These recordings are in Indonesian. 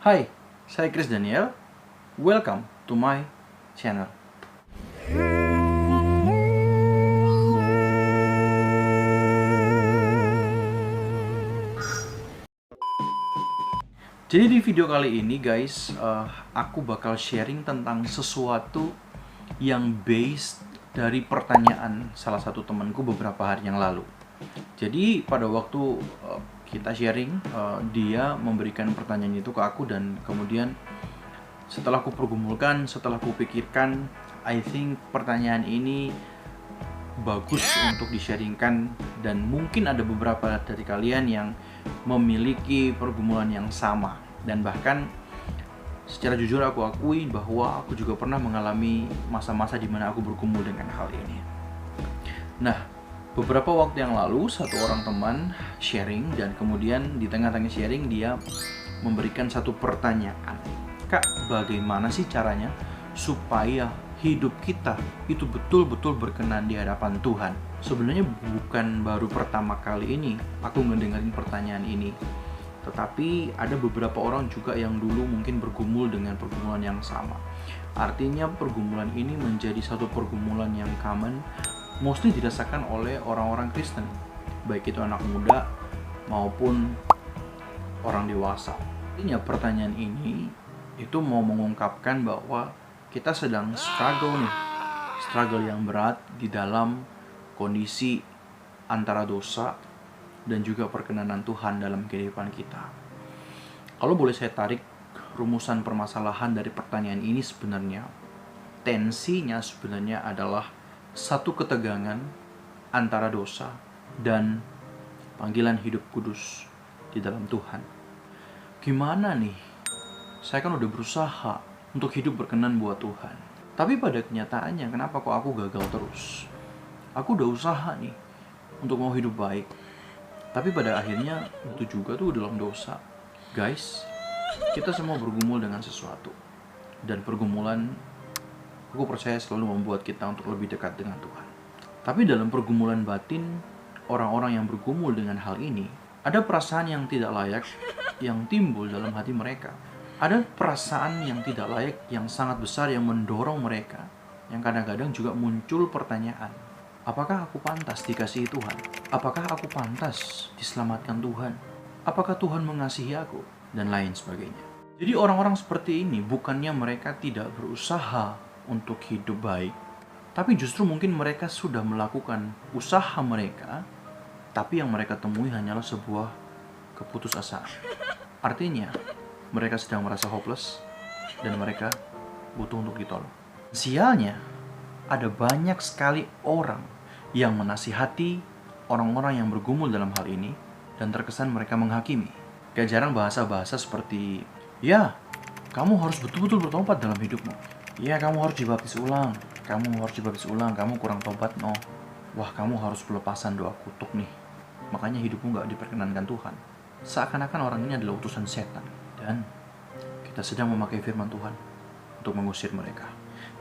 Hai, saya Chris Daniel. Welcome to my channel. Jadi di video kali ini guys, aku bakal sharing tentang sesuatu yang based dari pertanyaan salah satu temanku beberapa hari yang lalu. Jadi pada waktu kita sharing, dia memberikan pertanyaan itu ke aku dan kemudian setelah aku pergumulkan, setelah aku pikirkan, I think pertanyaan ini bagus untuk di-sharingkan dan mungkin ada beberapa dari kalian yang memiliki pergumulan yang sama dan bahkan secara jujur aku akui bahwa aku juga pernah mengalami masa-masa di mana aku bergumul dengan hal ini. Nah, beberapa waktu yang lalu satu orang teman sharing dan kemudian di tengah-tengah sharing dia memberikan satu pertanyaan. Kak, bagaimana sih caranya supaya hidup kita itu betul-betul berkenan di hadapan Tuhan? Sebenarnya bukan baru pertama kali ini aku ngedengerin pertanyaan ini, tetapi ada beberapa orang juga yang dulu mungkin bergumul dengan pergumulan yang sama. Artinya pergumulan ini menjadi satu pergumulan yang common, mostly dirasakan oleh orang-orang Kristen, baik itu anak muda maupun orang dewasa. Artinya pertanyaan ini itu mau mengungkapkan bahwa kita sedang struggle yang berat di dalam kondisi antara dosa dan juga perkenanan Tuhan dalam kehidupan kita. Kalau boleh saya tarik rumusan permasalahan dari pertanyaan ini, sebenarnya tensinya sebenarnya adalah satu ketegangan antara dosa dan panggilan hidup kudus di dalam Tuhan. Gimana nih? Saya kan udah berusaha untuk hidup berkenan buat Tuhan. Tapi pada kenyataannya kenapa kok aku gagal terus? Aku udah usaha nih untuk mau hidup baik. Tapi pada akhirnya itu juga tuh dalam dosa. Guys, kita semua bergumul dengan sesuatu. Dan pergumulan, aku percaya selalu membuat kita untuk lebih dekat dengan Tuhan. Tapi dalam pergumulan batin, orang-orang yang bergumul dengan hal ini, ada perasaan yang tidak layak yang timbul dalam hati mereka. Ada perasaan yang tidak layak yang sangat besar yang mendorong mereka. Yang kadang-kadang juga muncul pertanyaan, apakah aku pantas dikasihi Tuhan? Apakah aku pantas diselamatkan Tuhan? Apakah Tuhan mengasihi aku? Dan lain sebagainya. Jadi orang-orang seperti ini bukannya mereka tidak berusaha untuk hidup baik, tapi justru mungkin mereka sudah melakukan usaha mereka, tapi yang mereka temui hanyalah sebuah keputusasaan. Artinya, mereka sedang merasa hopeless dan mereka butuh untuk ditolong. Sialnya, ada banyak sekali orang yang menasihati orang-orang yang bergumul dalam hal ini dan terkesan mereka menghakimi. Gak jarang bahasa-bahasa seperti, ya, kamu harus betul-betul bertobat dalam hidupmu. Ya, kamu harus dibaptis ulang. Kamu kurang tobat, no. Wah, kamu harus pelepasan doa kutuk nih. Makanya hidupmu gak diperkenankan Tuhan. Seakan-akan orang ini adalah utusan setan. Dan kita sedang memakai firman Tuhan untuk mengusir mereka.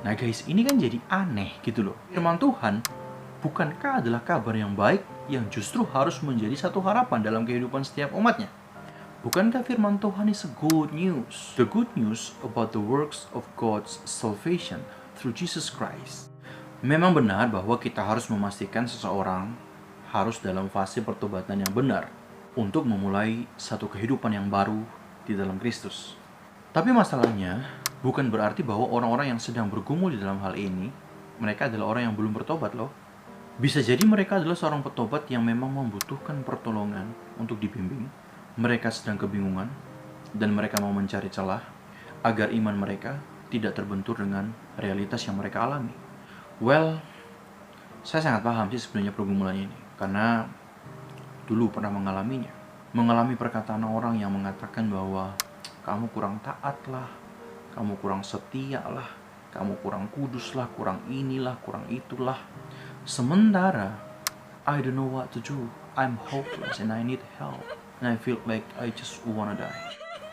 Nah guys, ini kan jadi aneh gitu loh. Firman Tuhan bukankah adalah kabar yang baik yang justru harus menjadi satu harapan dalam kehidupan setiap umatnya? Bukankah firman Tuhan is a good news? The good news about the works of God's salvation through Jesus Christ. Memang benar bahwa kita harus memastikan seseorang harus dalam fase pertobatan yang benar untuk memulai satu kehidupan yang baru di dalam Kristus. Tapi masalahnya bukan berarti bahwa orang-orang yang sedang bergumul di dalam hal ini mereka adalah orang yang belum bertobat loh. Bisa jadi mereka adalah seorang petobat yang memang membutuhkan pertolongan untuk dibimbing. Mereka sedang kebingungan dan mereka mau mencari celah agar iman mereka tidak terbentur dengan realitas yang mereka alami. Well, saya sangat paham sih sebenarnya pergumulan ini karena dulu pernah mengalaminya. Mengalami perkataan orang yang mengatakan bahwa kamu kurang taat lah, kamu kurang setia lah, kamu kurang kudus lah, kurang inilah, kurang itulah. Sementara, I don't know what to do. I'm hopeless and I need help. And I feel like I just wanna die.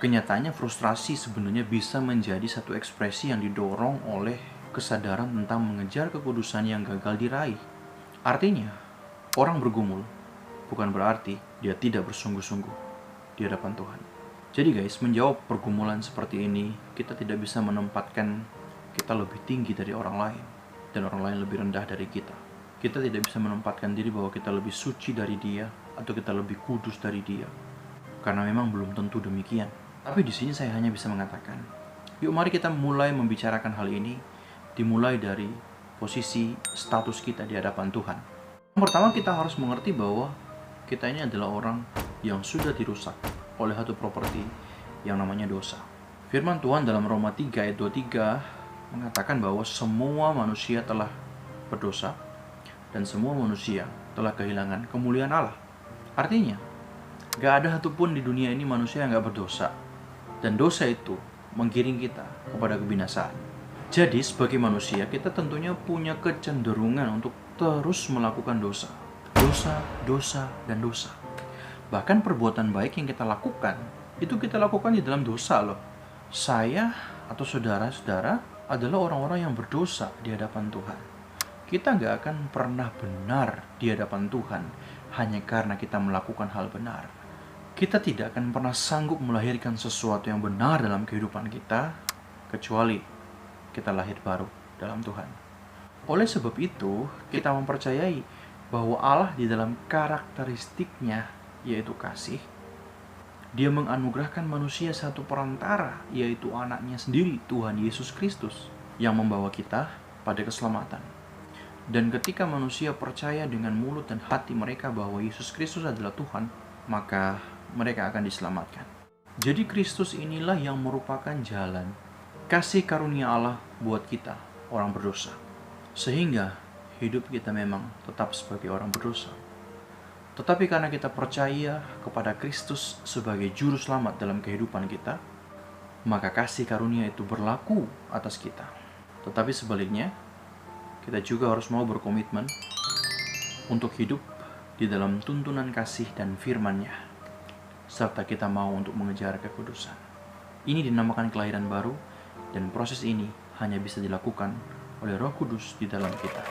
Kenyataannya frustrasi sebenarnya bisa menjadi satu ekspresi yang didorong oleh kesadaran tentang mengejar kekudusan yang gagal diraih. Artinya, orang bergumul bukan berarti dia tidak bersungguh-sungguh di hadapan Tuhan. Jadi guys, menjawab pergumulan seperti ini, kita tidak bisa menempatkan kita lebih tinggi dari orang lain dan orang lain lebih rendah dari kita. Kita tidak bisa menempatkan diri bahwa kita lebih suci dari dia atau kita lebih kudus dari dia. Karena memang belum tentu demikian. Tapi di sini saya hanya bisa mengatakan, yuk mari kita mulai membicarakan hal ini dimulai dari posisi status kita di hadapan Tuhan. Yang pertama, kita harus mengerti bahwa kita ini adalah orang yang sudah dirusak oleh satu properti yang namanya dosa. Firman Tuhan dalam Roma 3 ayat 23 mengatakan bahwa semua manusia telah berdosa dan semua manusia telah kehilangan kemuliaan Allah. Artinya, gak ada satupun di dunia ini manusia yang gak berdosa. Dan dosa itu menggiring kita kepada kebinasaan. Jadi sebagai manusia kita tentunya punya kecenderungan untuk terus melakukan dosa. Dosa, dosa, dan dosa. Bahkan perbuatan baik yang kita lakukan, itu kita lakukan di dalam dosa loh. Saya atau saudara-saudara adalah orang-orang yang berdosa di hadapan Tuhan. Kita gak akan pernah benar di hadapan Tuhan hanya karena kita melakukan hal benar. Kita tidak akan pernah sanggup melahirkan sesuatu yang benar dalam kehidupan kita, kecuali kita lahir baru dalam Tuhan. Oleh sebab itu, kita mempercayai bahwa Allah di dalam karakteristiknya, yaitu kasih, dia menganugerahkan manusia satu perantara, yaitu anaknya sendiri, Tuhan Yesus Kristus, yang membawa kita pada keselamatan. Dan ketika manusia percaya dengan mulut dan hati mereka bahwa Yesus Kristus adalah Tuhan, maka mereka akan diselamatkan. Jadi Kristus inilah yang merupakan jalan kasih karunia Allah buat kita, orang berdosa. Sehingga hidup kita memang tetap sebagai orang berdosa. Tetapi karena kita percaya kepada Kristus sebagai juru selamat dalam kehidupan kita, maka kasih karunia itu berlaku atas kita. Tetapi sebaliknya, kita juga harus mau berkomitmen untuk hidup di dalam tuntunan kasih dan firman-Nya, serta kita mau untuk mengejar kekudusan. Ini dinamakan kelahiran baru, dan proses ini hanya bisa dilakukan oleh Roh Kudus di dalam kita.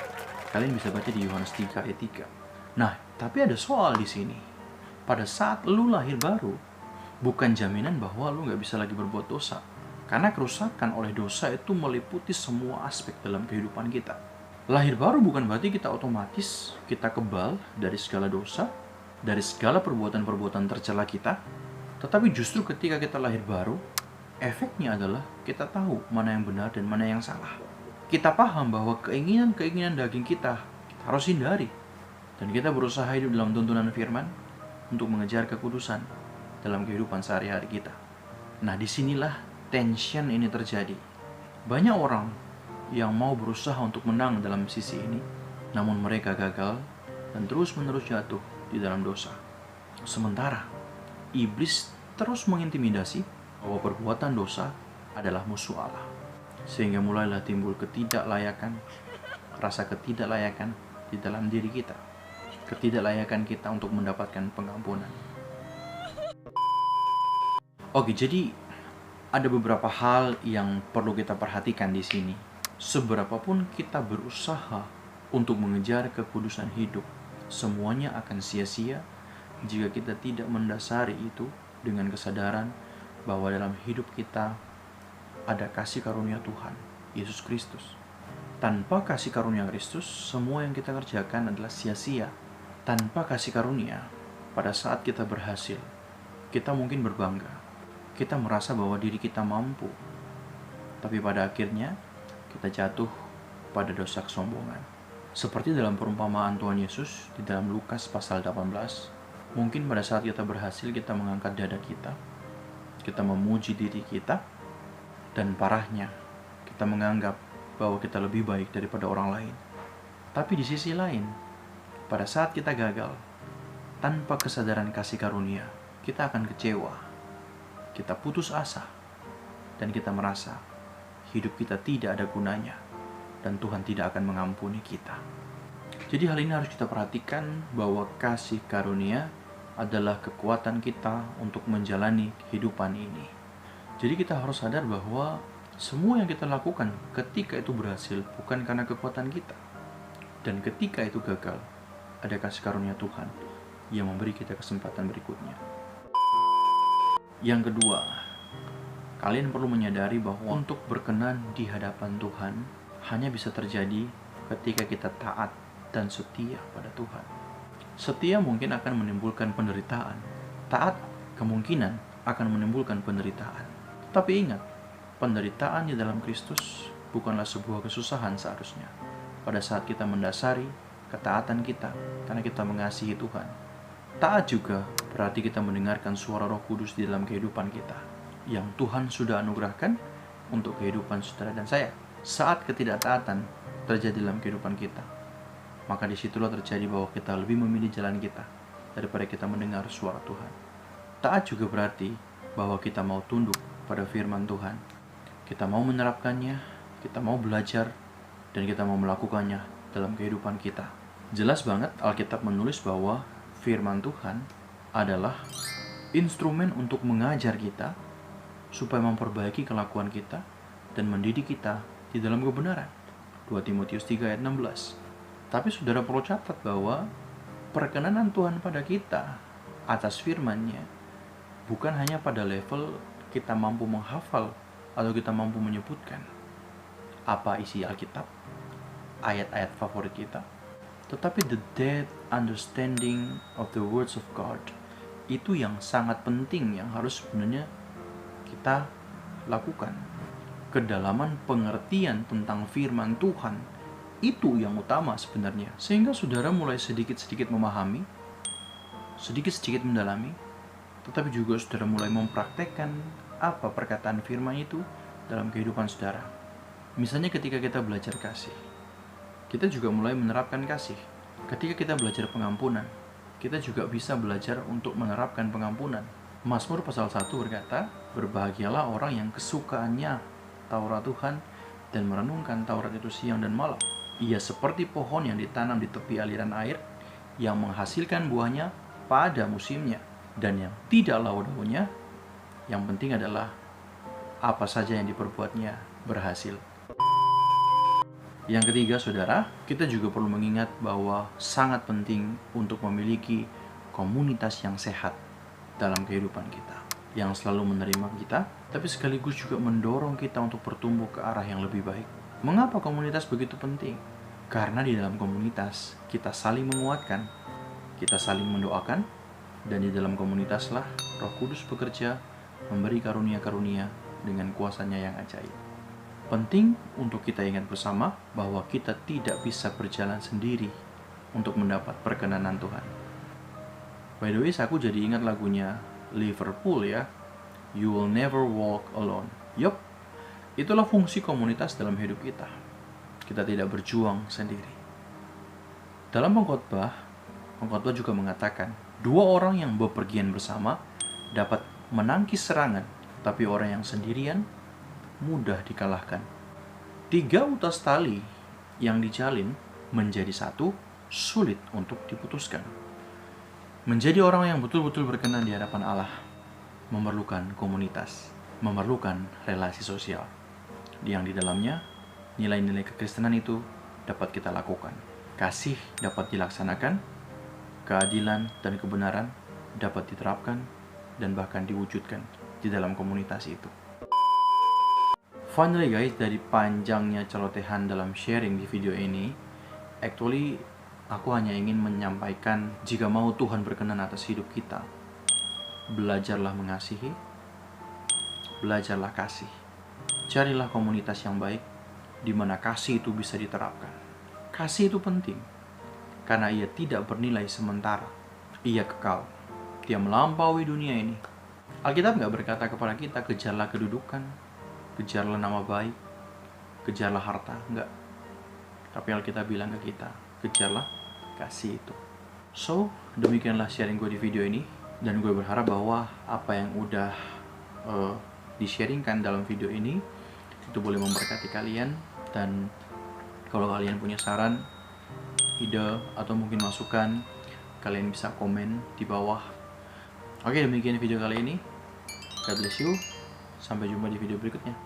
Kalian bisa baca di Yohanes 3 ayat 3. Nah, tapi ada soal di sini. Pada saat lu lahir baru, bukan jaminan bahwa lu gak bisa lagi berbuat dosa. Karena kerusakan oleh dosa itu meliputi semua aspek dalam kehidupan kita. Lahir baru bukan berarti kita otomatis kita kebal dari segala dosa, dari segala perbuatan-perbuatan tercela kita. Tetapi justru ketika kita lahir baru, efeknya adalah kita tahu mana yang benar dan mana yang salah. Kita paham bahwa keinginan-keinginan daging kita harus hindari. Dan kita berusaha hidup dalam tuntunan firman untuk mengejar kekudusan dalam kehidupan sehari-hari kita. Nah, disinilah tension ini terjadi. Banyak orang yang mau berusaha untuk menang dalam sisi ini, namun mereka gagal dan terus-menerus jatuh di dalam dosa. Sementara, iblis terus mengintimidasi bahwa perbuatan dosa adalah musuh Allah. Sehingga mulailah timbul ketidaklayakan, rasa ketidaklayakan di dalam diri kita. Ketidaklayakan kita untuk mendapatkan pengampunan. Oke, jadi ada beberapa hal yang perlu kita perhatikan di sini. Seberapapun kita berusaha untuk mengejar kekudusan hidup, semuanya akan sia-sia jika kita tidak mendasari itu dengan kesadaran bahwa dalam hidup kita ada kasih karunia Tuhan, Yesus Kristus. Tanpa kasih karunia Kristus, semua yang kita kerjakan adalah sia-sia. Tanpa kasih karunia, pada saat kita berhasil, kita mungkin berbangga. Kita merasa bahwa diri kita mampu. Tapi pada akhirnya, kita jatuh pada dosa kesombongan. Seperti dalam perumpamaan Tuhan Yesus di dalam Lukas pasal 18, mungkin pada saat kita berhasil, kita mengangkat dada kita memuji diri kita, dan parahnya, kita menganggap bahwa kita lebih baik daripada orang lain. Tapi di sisi lain, pada saat kita gagal, tanpa kesadaran kasih karunia, kita akan kecewa, kita putus asa, dan kita merasa hidup kita tidak ada gunanya, dan Tuhan tidak akan mengampuni kita. Jadi hal ini harus kita perhatikan bahwa kasih karunia adalah kekuatan kita untuk menjalani kehidupan ini. Jadi kita harus sadar bahwa semua yang kita lakukan ketika itu berhasil bukan karena kekuatan kita. Dan ketika itu gagal, ada kasih karunia Tuhan yang memberi kita kesempatan berikutnya. Yang kedua, kalian perlu menyadari bahwa untuk berkenan di hadapan Tuhan hanya bisa terjadi ketika kita taat dan setia pada Tuhan. Setia mungkin akan menimbulkan penderitaan. Taat kemungkinan akan menimbulkan penderitaan. Tapi ingat, penderitaan di dalam Kristus bukanlah sebuah kesusahan seharusnya. Pada saat kita mendasari ketaatan kita karena kita mengasihi Tuhan. Taat juga berarti kita mendengarkan suara Roh Kudus di dalam kehidupan kita yang Tuhan sudah anugerahkan untuk kehidupan saudara dan saya. Saat ketidaktaatan terjadi dalam kehidupan kita, maka disitulah terjadi bahwa kita lebih memilih jalan kita daripada kita mendengar suara Tuhan. Taat juga berarti bahwa kita mau tunduk pada firman Tuhan. Kita mau menerapkannya, kita mau belajar, dan kita mau melakukannya dalam kehidupan kita. Jelas banget Alkitab menulis bahwa firman Tuhan adalah instrumen untuk mengajar kita supaya memperbaiki kelakuan kita dan mendidik kita di dalam kebenaran. 2 Timotius 3 ayat 16. Tapi saudara perlu catat bahwa perkenanan Tuhan pada kita atas firman-Nya bukan hanya pada level kita mampu menghafal atau kita mampu menyebutkan apa isi Alkitab, ayat-ayat favorit kita, tetapi the depth understanding of the words of God itu yang sangat penting yang harus sebenarnya kita lakukan. Kedalaman pengertian tentang firman Tuhan itu yang utama sebenarnya, sehingga saudara mulai sedikit-sedikit memahami, sedikit-sedikit mendalami, tetapi juga saudara mulai mempraktekkan apa perkataan firman itu dalam kehidupan saudara. Misalnya ketika kita belajar kasih, kita juga mulai menerapkan kasih. Ketika kita belajar pengampunan, kita juga bisa belajar untuk menerapkan pengampunan. Mazmur pasal 1 berkata, berbahagialah orang yang kesukaannya Taurat Tuhan dan merenungkan Taurat itu siang dan malam. Ia seperti pohon yang ditanam di tepi aliran air yang menghasilkan buahnya pada musimnya dan yang tidak lau daunnya. Yang penting adalah apa saja yang diperbuatnya berhasil. Yang ketiga, saudara, kita juga perlu mengingat bahwa sangat penting untuk memiliki komunitas yang sehat dalam kehidupan kita, yang selalu menerima kita, tapi sekaligus juga mendorong kita untuk bertumbuh ke arah yang lebih baik. Mengapa komunitas begitu penting? Karena di dalam komunitas kita saling menguatkan, kita saling mendoakan, dan di dalam komunitaslah Roh Kudus bekerja memberi karunia-karunia dengan kuasanya yang ajaib. Penting untuk kita ingat bersama bahwa kita tidak bisa berjalan sendiri untuk mendapat perkenanan Tuhan. By the way, aku jadi ingat lagunya Liverpool ya, You Will Never Walk Alone. Yup, itulah fungsi komunitas dalam hidup kita. Kita tidak berjuang sendiri. Dalam pengkhotbah juga mengatakan, 2 orang yang bepergian bersama dapat menangkis serangan, tapi orang yang sendirian mudah dikalahkan. 3 utas tali yang dijalin menjadi satu sulit untuk diputuskan. Menjadi orang yang betul-betul berkenan di hadapan Allah memerlukan komunitas, memerlukan relasi sosial, yang di dalamnya nilai-nilai kekristenan itu dapat kita lakukan. Kasih dapat dilaksanakan, keadilan dan kebenaran dapat diterapkan, dan bahkan diwujudkan di dalam komunitas itu. Finally guys, dari panjangnya celotehan dalam sharing di video ini, actually aku hanya ingin menyampaikan, jika mau Tuhan berkenan atas hidup kita, belajarlah mengasihi, belajarlah kasih. Carilah komunitas yang baik, di mana kasih itu bisa diterapkan. Kasih itu penting, karena ia tidak bernilai sementara. Ia kekal, dia melampaui dunia ini. Alkitab nggak berkata kepada kita, kejarlah kedudukan, kejarlah nama baik, kejarlah harta, enggak. Tapi Alkitab bilang ke kita, kejarlah kasih itu. So, demikianlah sharing gue di video ini. Dan gue berharap bahwa apa yang udah di-sharingkan dalam video ini itu boleh memberkati kalian. Dan kalau kalian punya saran, ide, atau mungkin masukan, kalian bisa komen di bawah. Oke, demikian video kali ini. God bless you. Sampai jumpa di video berikutnya.